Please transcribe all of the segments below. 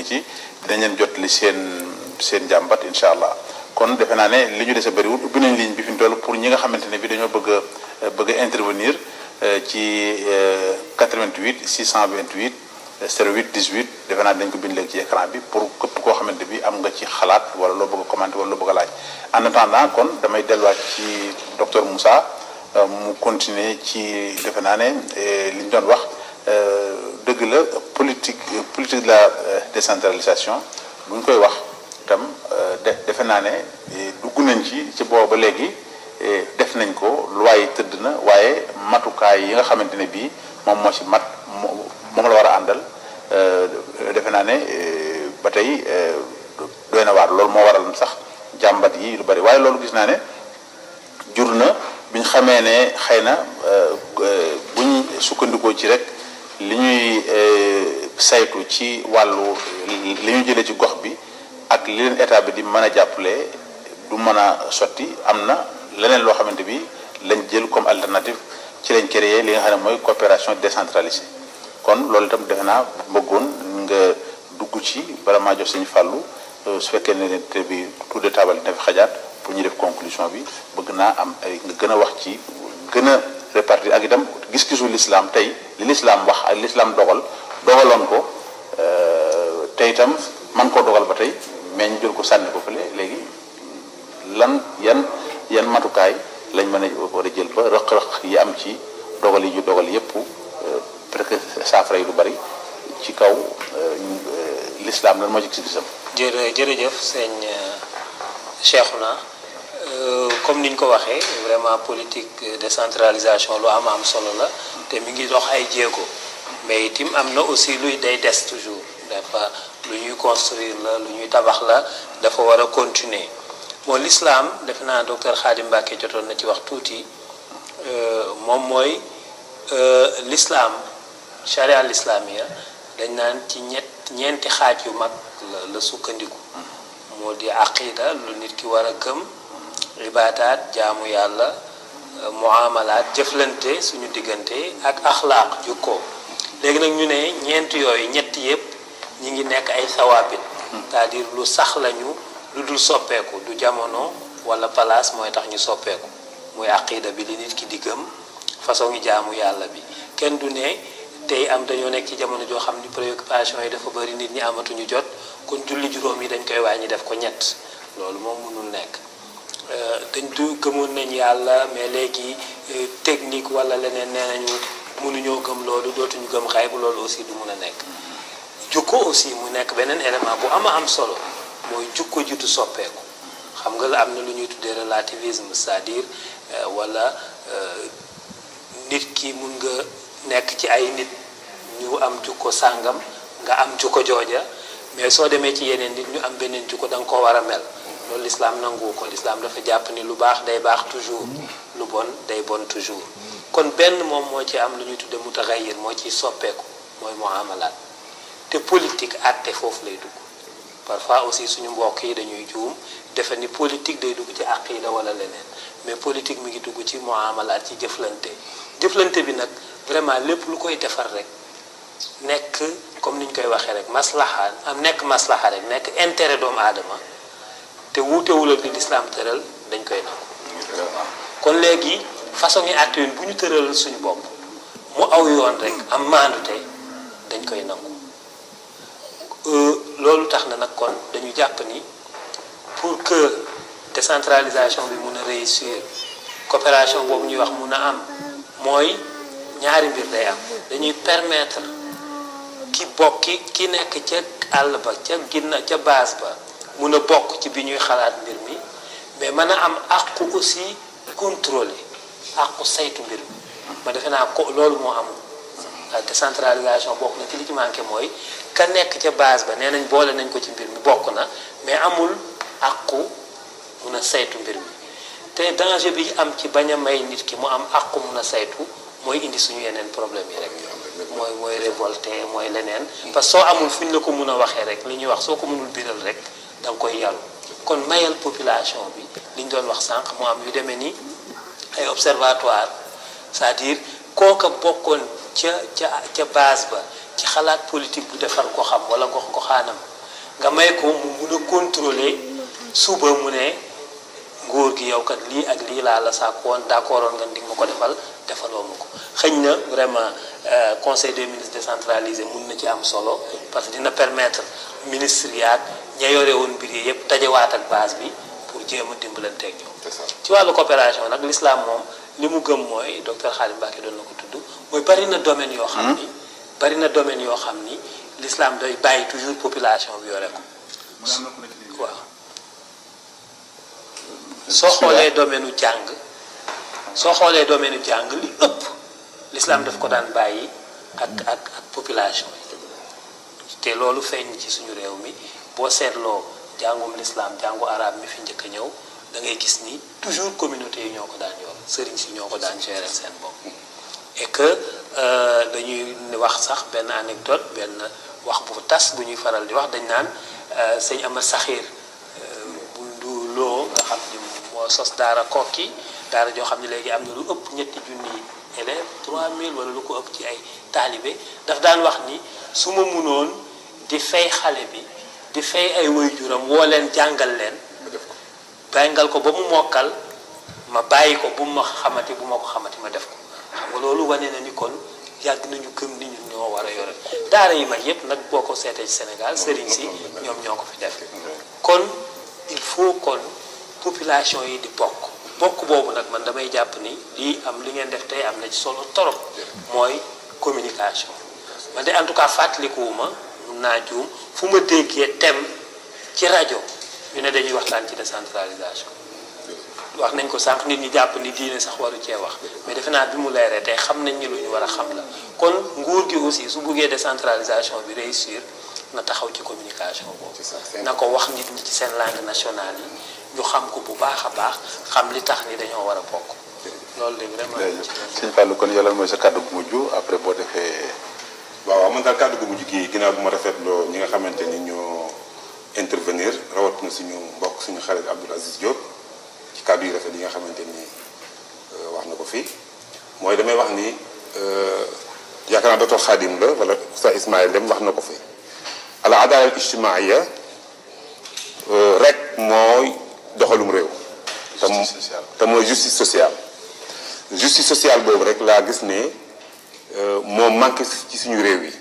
ci dinañ leen jot li seen jàmbat incha allah. kon defe naa ne li ñu dese bëriwul ubbi nañ ligne bi fi ñu toll pour ñi nga xamante ne bi dañoo bëgg a intervenir ci 88 628 08 18 defe naa dañ ko bind léegi ci écran bi pour képp koo xamante bi am nga ci xalaat wala loo bëgg a commenter wala loo bëgg a laaj. en attendant kon damay delluwaat ci docteur Moussa mu continuer ci defe naa ne li ñu doon wax dëgg la politique de la décentralisation bu ñu koy wax itam defe naa ne dugg nañ ci boobu ba léegi def nañ ko loi yi tëdd na waaye matukaay yi nga xamante ne bii moom moo ci mat moom la war a àndal defe naa ne ba tey doy na waar loolu moo waral sax jàmbat yi lu bari waaye loolu gis naa ne jur na bi ñu xamee ne xëy na buñ sukkandikoo ci rek li ñuy saytu ci wàllu li ñu jëlee ci gox bi ak li leen état bi di mën a jàppale du mën a sotti am na leneen loo xamante bi lañ jël comme alternative ci lañ créé li nga xam ne mooy coopération décentralisée kon loolu itam defe naa bëggoon nga dugg ci bala maa jox Sëñ Fallou su fekkee ne te bi tour de table dina fi xajaat pour ñu def conclusion bi bëgg naa am ay nga gën a wax ci gën a répartir ak itam gis-gisu l'islam tey li l'islam wax ak l'islam dogaloon ko te itam man koo dogal ba tey mais ñu jël ko sànni ko fële léegi lan yan matukaay lañ mën a war a jël ba rëq-rëq yi am ci dogal yi ñu dogal yépp peut-être saafara yi lu bari ci kaw l'islam lan moo ci gis-gisam. jërëjëf sëñ Cheikhouna comme niñ ko waxee vraiment politique décentralisation lu am solo la te mi ngi dox ay jéego mais itam am na aussi luy day des toujours dafa lu ñuy construire la lu ñuy tabax la dafa war a continuer bon l'islam defe naa docteur Khadim Mbacké jotoon na ci wax tuuti moom mooy l'islam charia l'islamia dañ naan ci ñeenti xaaj yu mag la sukkandiku moo di aqida lu nit ki war a gëm ibaadaat jaamu yàlla muamalaat jëflante suñu diggante ak axlaaq jukko léegi nag ñu ne ñeent yooyu ñett yépp ñi ngi nekk ay sawaabit c'est-à-dire lu sax lañu lu dul soppeeku du jamono wala place mooy tax ñu soppeeku muy aqida bi li nit ki di gëm façon ngi jaamu yàlla bi kenn du ne tey am dañoo nekk ci jamono joo xam ni préoccupation yi dafa bari nit ñi amatuñu jot kon julli juróom yi dañ koy wàññi def ko ñett loolu moom mënul nekk dañ du gëmoon nañ yàlla mais léegi technique wala leneen nee nañu mënuñoo gëm loolu dootuñu gëm xayb loolu aussi du mun a nekk jukko aussi mu nekk beneen élément bu am solo mooy jukko jiitu soppeeku xam nga la am na lu ñuy tuddee relativisme c'est-à-dire wala nit ki mun nga nekk ci ay nit ñu am jukko sàngam nga am jukko jooja mais soo demee ci yeneen nit ñu am beneen jukko da nga koo war a mel loolu l'islam nangu ko l'islam dafa jàpp ni lu baax day baax toujours lu bon day bon toujours kon benn moom moo ci am lu ñuy tudde mutaxayyir moo ciy soppeeku mooy muamalaat te politique àtte foofu lay dugg parfois aussi suñu mbokk yi dañuy juum defe ni politique day dugg ci aqida wala leneen mais politique mi ngi dugg ci muamalaat ci jëflante bi nag vraiment lépp lu koy defar rek nekk comme ni ñu koy waxee rek maslaha rek nekk intérêt doomu aadama te wuutewul ak li l'islam tëral dañ koy nangu kon léegi façon yi àtte bu ñu tëral suñu bopp mu aw yoon rek am maandute dañ koy nangu loolu tax na nag kon dañu jàpp ni pour que décentralisation bi mun a réussir coopération boobu ñuy wax mun a am mooy ñaari mbir day am dañuy permettre ki bokk ki nekk ca àll ba ca ginna ca base ba mun a bokk ci bi ñuy xalaat mbir mi mais mën a am àqu aussi contrôler àqu saytu mbir mi ma defe naa ko loolu moo am décentralisation bokk na ci li ci manqué mooy ka nekk ca base ba nee nañ boole nañ ko ci mbir mi bokk na mais amul àqu mun a saytu mbir mi te danger bi am ci bañ a may nit ki mu am àqu mun a saytu mooy indi suñu yeneen problème yi rek mooy révolté mooy leneen parce que soo amul fu ñu la ko mun a waxee rek li ñuy wax soo ko mënul biral rek da nga koy yaru kon mayal population bi li ñu doon wax sànq mu am yu demee ni ay observatoire c'est-à-dire kooka bokkoon ca base ba ci xalaat politique bu defar ko xam wala gox goxaanam nga may ko mu mun a contrôler suba mu ne nguur gi yow kat lii ak lii laa la sàkk woon d'accordoon nga ndig ma ko defaloo ma ko xëñ na vraiment conseil des ministres décentralisé mun na ci am solo parce que dina permettre ministre yaag ña yore woon mbir yi yëpp dajewaat ak base bi pour jéem a dimbalanteeg ñoom. ci wàllu coopération nag l'islam moom li mu gëm mooy docteur Khadim Mbacké doon na ko tudd mooy bari na domaine yoo xam ni bari na domaine yoo xam ni l'islam day bàyyi toujours population bi yore ko waaw soo xoolee domaine u jàng li ëpp l'islam daf ko daan bàyyi ak population yi te loolu feeñ ci suñu réew mi boo seetloo jàngum l'islam jàngu arab mi fi njëkk a ñëw da ngay gis ni toujours communauté yi ñoo ko daan yor sëriñ si ñoo ko daan gérer seen bopp et que dañuy wax sax benn anecdote benn wax bu tas bu ñuy faral di wax dañ naan sëñ Ama Saxiir bu ndu loo nga xam ni moo sos daara Kokki daara joo xam ne léegi am na lu ëpp ñetti junni élèves 3000 wala lu ko ëpp ci ay taalibe daf daan wax ni su ma munoon di fay xale bi di fay ay waajuram woo leen jàngal leen jàngal ko ba mu mokkal ma bàyyi ko bu ma xamati bu ma ko xamati ma def ko xam nga loolu wane na ni kon yàgg nañu gëm ni ñun ñoo war a yore daara yi mag yépp nag boo ko seetee ci Sénégal sëriñ si ñoom ñoo ko fi def kon il faut kon population yi di bokk boobu nag man damay jàpp ni lii am li ngeen def tey am na ci solo torop mooy communication man de en tout cas fàttalikuwuma mun naa juum fu ma déggee thème ci rajo ñu ne dañuy waxtaan ci décentralisation wax nañ ko sànq nit ñi jàpp ni diine sax waru cee wax mais defe naa bi mu leeree tey xam nañ ni lu ñu war a xam la kon nguur gi aussi su buggee décentralisation bi réussir na taxaw ci communication boobu na ko wax nit ñi ci seen langue nationale yi ñu xam ko bu baax a baax xam li tax ni dañoo war a bokk loolu de vraiment sëñ Fallou kon yow lan mooy sa kàddu gu mujj après boo defee waaw man daal kàddu gu mujj gi ginnaaw bu ma rafetloo ñi nga xamante ni ñoo intervenir rawat na suñu mbokk suñu xarit Abdoul Aziz Diop ci kàddu yu rafet yi nga xamante ni wax na ko fii mooy damay wax ni yaakaar naa docteur Khadim la wala Oustaz Ismaïl dem wax na ko fi al adala al ijtimaia rek mooy doxalum réew te mooy justice sociale boobu rek laa gis ne moo manqué ci suñu réew yi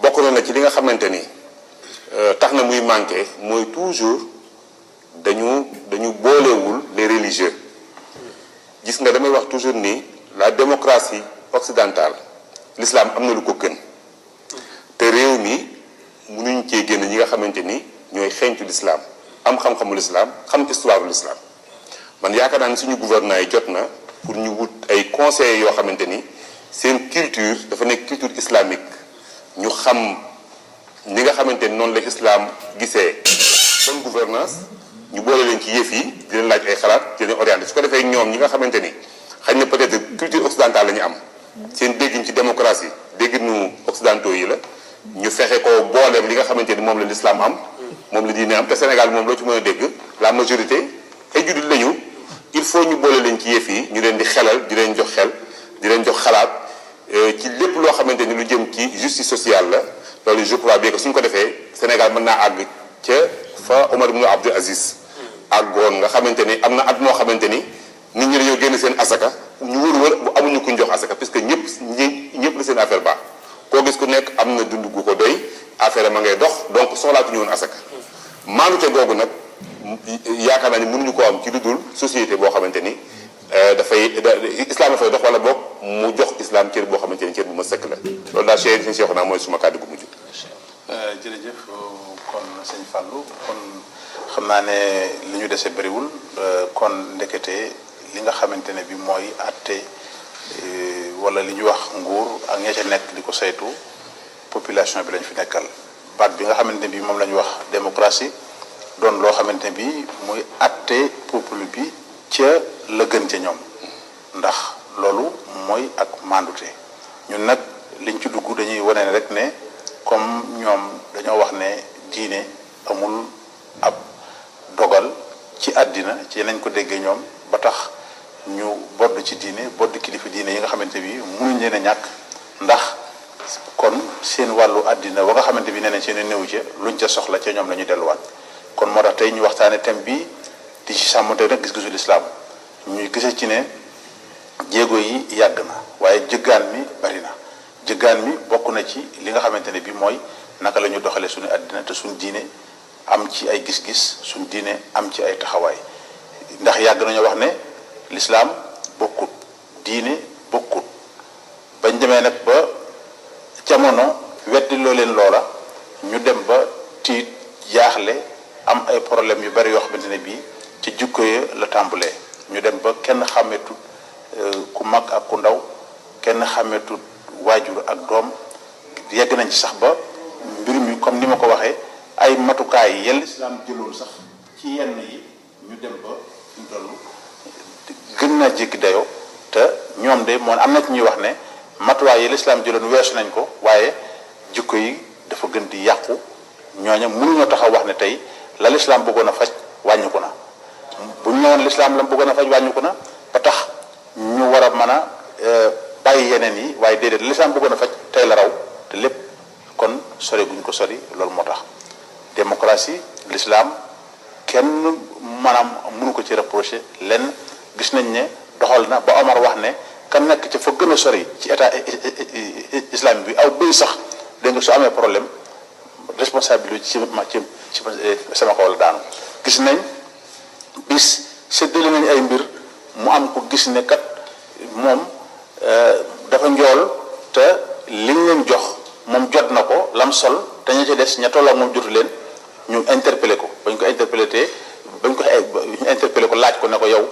bokk na ci li nga xamante ni tax na muy manqué mooy toujours dañu boolewul les religieux gis nga damay wax toujours ni la démocratie occidentale l'islam am na lu ko gën te réew mi mënuñ cee génn ñi nga xamante ni ñooy xeeñtu l'islam am xam-xamu l'islam xam histoire l'islam man yaakaar naa ni suñu gouvernement yi jot na pour ñu wut ay conseillers yoo xamante ni seen culture dafa nekk culture islamique ñu xam ni nga xamante ni noonu la islam gisee bonne gouvernance ñu boole leen ci yëf yi di leen laaj ay xalaat di leen orienté su ko defee ñoom ñi nga xamante ni xëy na peut-être culture occidentale la ñu am seen déggin ci démocratie dégginu occidentaux yi la ñu fexe ko booleem li nga xamante ni moom la l'islam am moom la diine am te Sénégal moom loo ci mën a dégg la majorité ay jullit lañu il faut ñu boole leen ci yëf yi ñu leen di xelal di leen jox xel di leen jox xalaat ci lépp loo xamante ni lu jëm ci justice sociale la loolu je crois bien que suñ ko defee Sénégal mën naa àgg ca fa Omar ibn Abdul Aziz àggoon nga xamante ni am na at moo xamante ni nit ñi dañoo génn seen asaka ñu wër bu amuñu kuñ jox asaka parce que ñëpp la seen affaire baax koo gis ku nekk am na dund gu ko doy affaire ma ngay dox donc soxlaatuñu woon asaka maanute googu nag yaakaar naa ni mënuñu koo am ci lu dul société boo xamante ni islam dafay dox wala boog mu jox islam cër boo xamante ni cër bu ma sëkk la loolu daal seen Cheikh naa mooy suma kàddu gu mujj. jërëjëf kon sëñ Fallou kon xam naa ne li ñu dese bëriwul kon ndekete li nga xamante ne bi mooy àtte wala li ñuy wax nguur ak ña ca nekk di ko saytu population bi lañ fi nekkal baat bi nga xamante ne bi moom la ñu wax démocratie doon loo xamante ne bi muy àtte peuple bi ca la gën ca ñoom ndax loolu mooy ak mandute ñun nag liñ ci dugg dañuy wane ne rek ne comme ñoom dañoo wax ne diine amul ab dogal ci àddina ci nañ ko déggee ñoom ba tax ñu bodd ci diine bodd kilifa diine yi nga xamante bi mënuñ leen a ñàkk ndax kon seen wàllu àddina wa nga xamante bi nee nañ seen néew ca luñ ca soxla ca ñoom la ñu delluwaat kon moo tax tey ñu waxtaane thème bi di ci sàmmante nag gis-gisu lislaam ñuy gise ci ne jéego yi yàgg na waaye jëggaan mi bari na jëggaan mi bokk na ci li nga xamante ne bi mooy naka la ñu doxale suñu àddina te suñu diine am ci ay gis-gis suñu diine am ci ay taxawaay ndax yàgg nañoo wax ne lislaam bokkut diine bokkut bañ demee nag ba jamono weddi loo leen loola ñu dem ba tiit jaaxle am ay problème yu bari yoo xamante ne bii ci jikko ya la tàmbulee ñu dem ba kenn xàmmeetut ku mag ak ku ndaw kenn xàmmeetut waajur ak doom yegg nañ ci sax ba mbir mi comme ni ma ko waxee ay matukaay yi yàlla islaam jëloon sax ci yenn yi ñu dem ba ñu toll gën naa jéggi dayoo te ñoom de moom am na ci ñuy wax ne matuwaay yi lislaam jëloon weesu nañ ko waaye jikko yi dafa gën di yàqu ñooña mënuñoo taxaw wax ne tey la lislaam bëggoon a faj wàññiku na bu ñu ñëwoon lislaam la bëggoon a faj wàññiku na ba tax ñu war a mën a bàyyi yeneen yi waaye déedéet lislaam bëggoon a faj tey la raw te lépp kon sori guñ ko sori loolu moo tax démocratie lislaam kenn maanaam mënu ko ci reproché lenn gis nañ ne doxal na ba Omar wax ne kan nekk ca fa gën a sori ci état islamique bi aw bëy sax dégg nga su amee problème responsabilité ci sama kaw la daanu gis nañ bis séddale nañ ay mbir mu am ko gis ne kat moom dafa njool te liñ leen jox moom jot na ko lam sol te ña ca des ña tolloo moom jotu leen ñu interpellé ko bañ ko interpellé ko laaj ko ne ko yow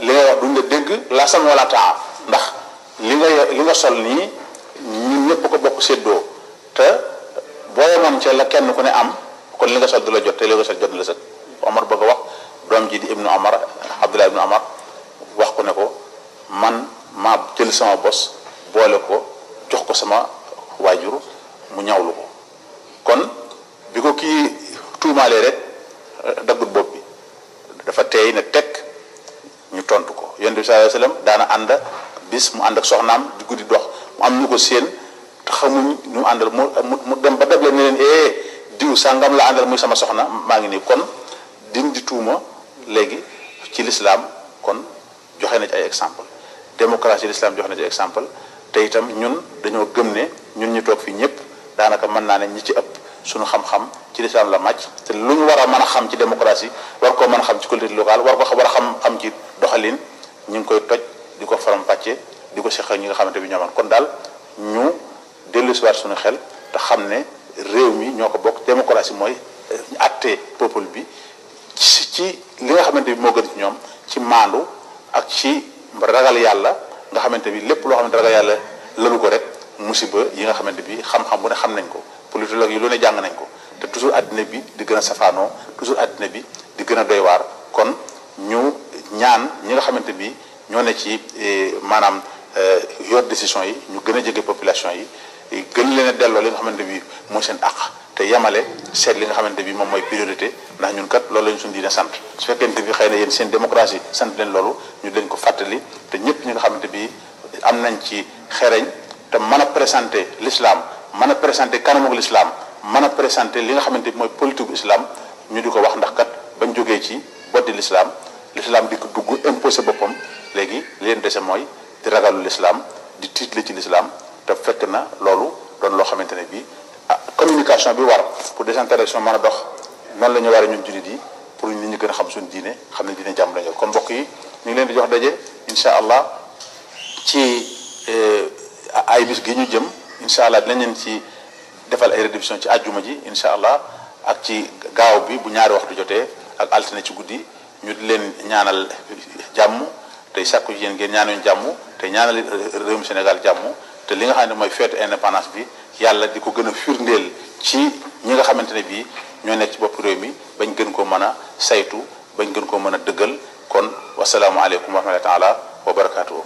li ngay wax duñ la dégg la sam wala taa ndax li nga sol nii ñun ñëpp ko bokk séddoo te boo yemoon ca la kenn ku ne am kon li nga sol du la jot te li nga sol jot na la sëg Omar bëgg a wax doom ji di ibnu Omar Abdullah ibnu Omar wax ko ne ko man maa jël sama bos boole ko jox ko sama waajur mu ñawlu ko kon bi ko kii tuumaalee rek daggut bopp bi dafa teey ne tekk ñu tontu ko yonent bi sallallahu alayhi wasallam daana ànd bis mu ànd ak soxnaam di guddi dox mu am ñu ko séen te xamuñ ñu mu àndal mu dem ba dable ne leen diw sàngam la àndal muy sama soxna maa ngi nii kon dindi tuuma léegi ci lislaam kon joxe na ci ay exemple démocratie l'islam joxe na ci exemple te itam ñun dañoo gëm ne ñun ñu toog fii ñëpp daanaka mën naa ne ñi ci ëpp suñu xam-xam ci lislaam la màcc te lu ñu war a mën a xam ci démocratie war koo mën a xam ci collectivité locale war a xam ci doxalin ñu ngi koy toj di ko faram-pàcce di ko seq ñi nga xamante bi ñooman kon daal ñu dellusiwaat suñu xel te xam ne réew mi ñoo ko bokk démocratie mooy àtte peuple bi ci li nga xamante bi moo gën ci ñoom ci maandu ak ci ragal yàlla nga xamante bi lépp loo xamante ragal yàlla lalu ko rek musiba yi nga xamante bi xam-xam bu ne xam nañ ko politologue yi lu ne jàng nañ ko te toujours àddina bi di gën a safaanoo toujours àddina bi di gën a doy waar kon ñu ñaan ñi nga xamante bi ñoo ne ci maanaam yor décision yi ñu gën a jege population yi gën leen a delloo li nga xamante bi mooy seen àq te yamale seet li nga xamante bi moom mooy priorité ndax ñun kat loolu lañu suñu diine sant su fekkente bi xëy na yéen seen démocratie sant leen loolu ñu leen ko fàttali te ñëpp ñi nga xamante bi am nañ ci xereñ te mën a présenter l'islam mën a présenter kanamu l'islam mën a présenter li nga xamante bi mooy politique bu islam ñu di ko wax ndax kat bañ jógee ci boddi l'islam di ko dugg imposé boppam léegi li leen dese mooy di ragalu l'islam di tiitle ci l'islam te fekk na loolu doon loo xamante ne bii communication bi war pour désintégration mën a dox noonu la ñu war a ñun jullit yi pour nit ñi gën a xam suñu diine xam ne diine jàmm la ñu kon mbokk yi ñu ngi leen di jox daje incha allah ci ay bis gi ñu jëm incha allah dinañ leen ci defal ay réduction ci àjjuma ji incha allah ak ci gaaw bi bu ñaari waxtu jotee ak altine ci guddi ñu di leen ñaanal jàmm tey sàkku ci yéen ngeen ñaanal jàmm te ñaanal réewum Sénégal jàmm te li nga xam ne mooy fête indépendance bi yàlla di ko gën a firndeel ci ñi nga xamante ne bii ñoo nekk ci bopp réew mi bañ gën koo mën a saytu bañ gën koo mën a dëggal kon wasalaamualeykum wa rahmatullahi taala wa barakaatuhu